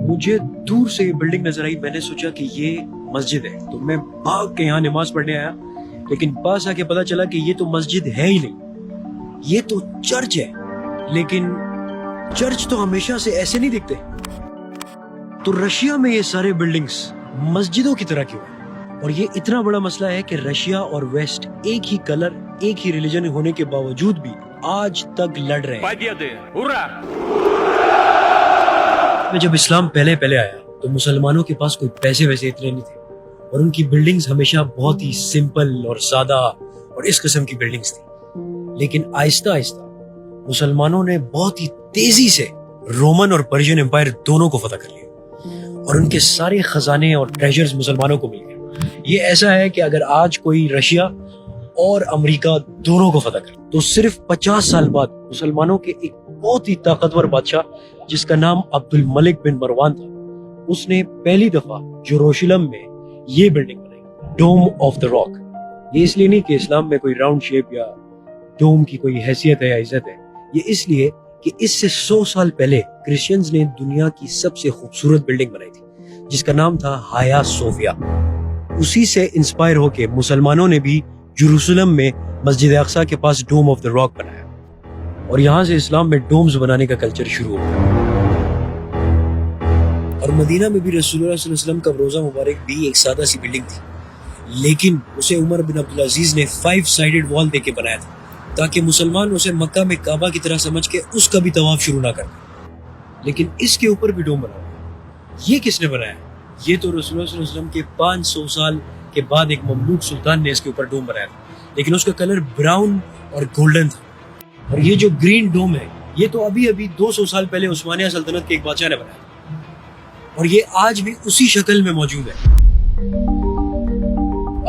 مجھے دور سے یہ بلڈنگ نظر آئی, میں نے سوچا کہ یہ مسجد ہے, تو میں بھاگ کے یہاں نماز پڑھنے آیا, لیکن پاس آ کے پتا چلا کہ یہ تو مسجد ہے ہی نہیں, یہ تو چرچ ہے. لیکن چرچ تو ہمیشہ سے ایسے نہیں دکھتے, تو رشیا میں یہ سارے بلڈنگز مسجدوں کی طرح کیوں ہیں؟ اور یہ اتنا بڑا مسئلہ ہے کہ رشیا اور ویسٹ ایک ہی کلر, ایک ہی ریلیجن ہونے کے باوجود بھی آج تک لڑ رہے ہیں. میں جب اسلام پہلے آیا تو مسلمانوں کے پاس کوئی پیسے ویسے اتنے نہیں تھے, اور ان کی بلڈنگز ہمیشہ بہت ہی سمپل اور سادہ اور اس قسم کی بلڈنگز تھی. لیکن آہستہ آہستہ مسلمانوں نے بہت ہی تیزی سے رومن اور پرشین امپائر دونوں کو فتح کر لیا, اور ان کے سارے خزانے اور ٹریجرز مسلمانوں کو مل گئے. یہ ایسا ہے کہ اگر آج کوئی رشیا اور امریکہ دونوں کو فتح کرے تو صرف 50 سال بعد مسلمانوں کے ایک بہت ہی طاقتور بادشاہ جس کا نام عبد الملک بن مروان تھا, اس نے پہلی دفعہ یروشلم میں یہ بلڈنگ بنائی, ڈوم آف دا راک. یہ اس لیے نہیں کہ اسلام میں کوئی راؤنڈ شیپ یا ڈوم کی کوئی حیثیت ہے یا عزت ہے, یہ اس لیے کہ اس سے 100 سال پہلے کرسچنز نے دنیا کی سب سے خوبصورت بلڈنگ بنائی تھی جس کا نام تھا ہایا صوفیہ. اسی سے انسپائر ہو کے مسلمانوں نے بھی یروشلم میں مسجد اقصی کے پاس ڈوم آف دا راک بنایا, اور یہاں سے اسلام میں ڈومز بنانے کا کلچر شروع ہو گیا. اور مدینہ میں بھی رسول اللہ صلی اللہ علیہ وسلم کا روزہ مبارک بھی ایک سادہ سی بلڈنگ تھی, لیکن اسے عمر بن عبدالعزیز نے 5 سائیڈڈ وال دے کے بنایا تھا تاکہ مسلمان اسے مکہ میں کعبہ کی طرح سمجھ کے اس کا بھی طواف شروع نہ کریں. لیکن اس کے اوپر بھی ڈوم بنا, یہ کس نے بنایا؟ یہ تو رسول اللہ صلی اللہ علیہ وسلم کے 500 سال کے بعد ایک مملوک سلطان نے اس کے اوپر ڈوم بنایا تھا, لیکن اس کا کلر براؤن اور گولڈن تھا. اور یہ جو گرین ڈوم ہے یہ تو ابھی 200 سال پہلے عثمانیہ سلطنت کے ایک بادشاہ نے بنایا تھا, اور یہ آج بھی اسی شکل میں موجود ہے.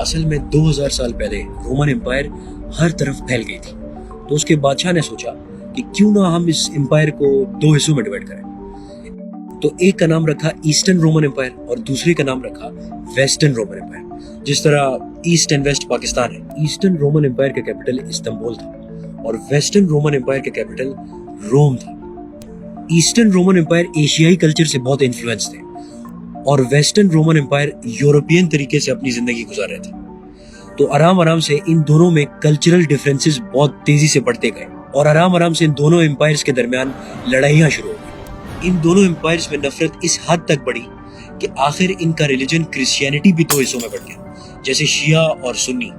اصل میں 2000 سال پہلے رومن امپائر ہر طرف پھیل گئی تھی, تو اس کے بادشاہ نے سوچا کہ کیوں نہ ہم اس امپائر کو 2 حصوں میں ڈیوائڈ کریں. تو ایک کا نام رکھا ایسٹرن رومن امپائر اور دوسرے کا نام رکھا ویسٹرن رومن امپائر. جس طرح ایسٹ اینڈ ویسٹ پاکستان ہے, ایسٹرن رومن امپائر کا کیپٹل استنبول تھا اور ویسٹرن رومن امپائر کا کیپٹل روم تھا. ایسٹرن رومن امپائر ایشیائی کلچر سے بہت انفلوئنس تھے, اور ویسٹرن رومن امپائر یورپین طریقے سے اپنی زندگی گزار رہے تھے. تو آرام سے ان دونوں میں کلچرل ڈیفرنسز بہت تیزی سے بڑھتے گئے, اور آرام سے ان دونوں امپائرز کے درمیان لڑائیاں شروع ہو گئی. ان دونوں امپائرز میں نفرت اس حد تک بڑھی کہ آخر ان کا ریلیجن کرسچینٹی بھی 2 حصوں میں بڑھ گیا, جیسے شیعہ اور سنی.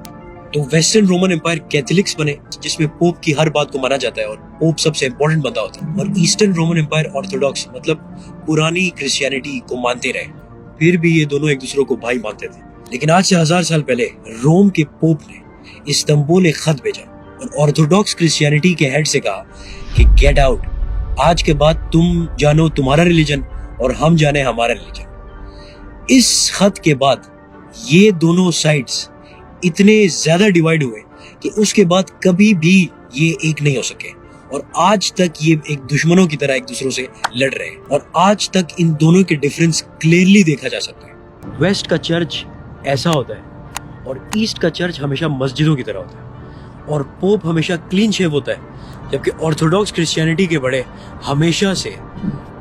تو ویسٹرن رومن امپائر کیتھولکس بنے جس میں پوپ کی ہر بات کو مانا جاتا ہے اور پوپ سب سے امپورٹنٹ بندہ ہوتا ہے, اور ایسٹرن رومن امپائر آرتھوڈاکس مطلب پرانی کرسچینٹی کو مانتے رہے. پھر بھی یہ دونوں ایک دوسرے کو بھائی مانتے تھے. لیکن آج سے 1000 سال پہلے روم کے پوپ نے استنبول ایک خط بھیجا اور آرتھوڈاکس کرسچینٹی کے ہیڈ سے کہا کہ گیٹ آؤٹ, آج کے بعد تم جانو تمہارا ریلیجن اور ہم جانے ہمارا ریلیجن. اس خط کے بعد یہ دونوں سائڈز اتنے زیادہ ڈیوائیڈ ہوئے کہ اس کے بعد کبھی بھی یہ ایک نہیں ہو سکے, اور آج تک یہ ایک دشمنوں کی طرح ایک دوسروں سے لڑ رہے ہیں, اور آج تک ان دونوں کے ڈیفرنس کلیئرلی دیکھا جا سکتا ہے. ویسٹ کا چرچ ایسا ہوتا ہے اور ایسٹ کا چرچ ہمیشہ مسجدوں کی طرح ہوتا ہے, اور پوپ ہمیشہ کلین شیو ہوتا ہے, جبکہ آرتھوڈاکس کرسچینٹی کے بڑے ہمیشہ سے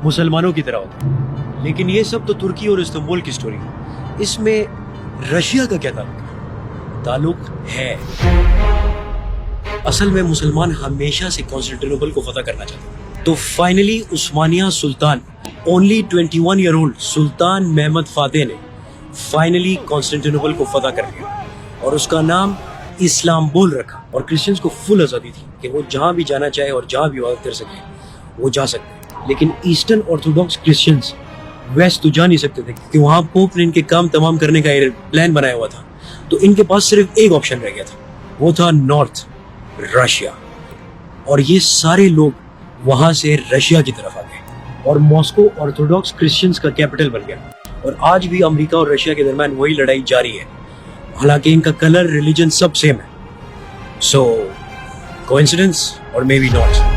مسلمانوں کی طرح ہوتے ہیں. لیکن یہ سب تو ترکی اور استنبول کی سٹوری ہے. اس میں رشیا کا کیا تعلق ہے؟ اصل میں مسلمان ہمیشہ سے کانسٹینٹینوپل کو فتح کرنا چاہتے ہیں. تو فائنلی عثمانیہ سلطان اونلی 21 ایئر اولڈ سلطان محمد فاتح نے فائنلی کانسٹینٹینوپل کو فتح کر لیا, اور اس کا نام اسلامبول رکھا. اور کرسچنز کو فل آزادی تھی کہ وہ جہاں بھی جانا چاہے اور جہاں بھی عبادت کر سکے وہ جا سکتے. لیکن ایسٹرن آرتھوڈاکس کرسچنز ویسٹ تو جا نہیں سکتے تھے کیونکہ وہاں پوپ نے ان کے کام تمام کرنے کا پلان بنایا ہوا تھا. تو ان کے پاس صرف ایک آپشن رہ گیا تھا, وہ تھا نارتھ رشیا. اور یہ سارے لوگ وہاں سے رشیا کی طرف آ گئے, اور ماسکو آرتھوڈاکس کرسچنز کا کیپٹل بن گیا. اور آج بھی امریکہ اور رشیا کے درمیان وہی لڑائی جاری ہے, حالانکہ ان کا کلر ریلیجن سب سیم ہے. سو کوئنسیڈنس اور مے بی ناٹ.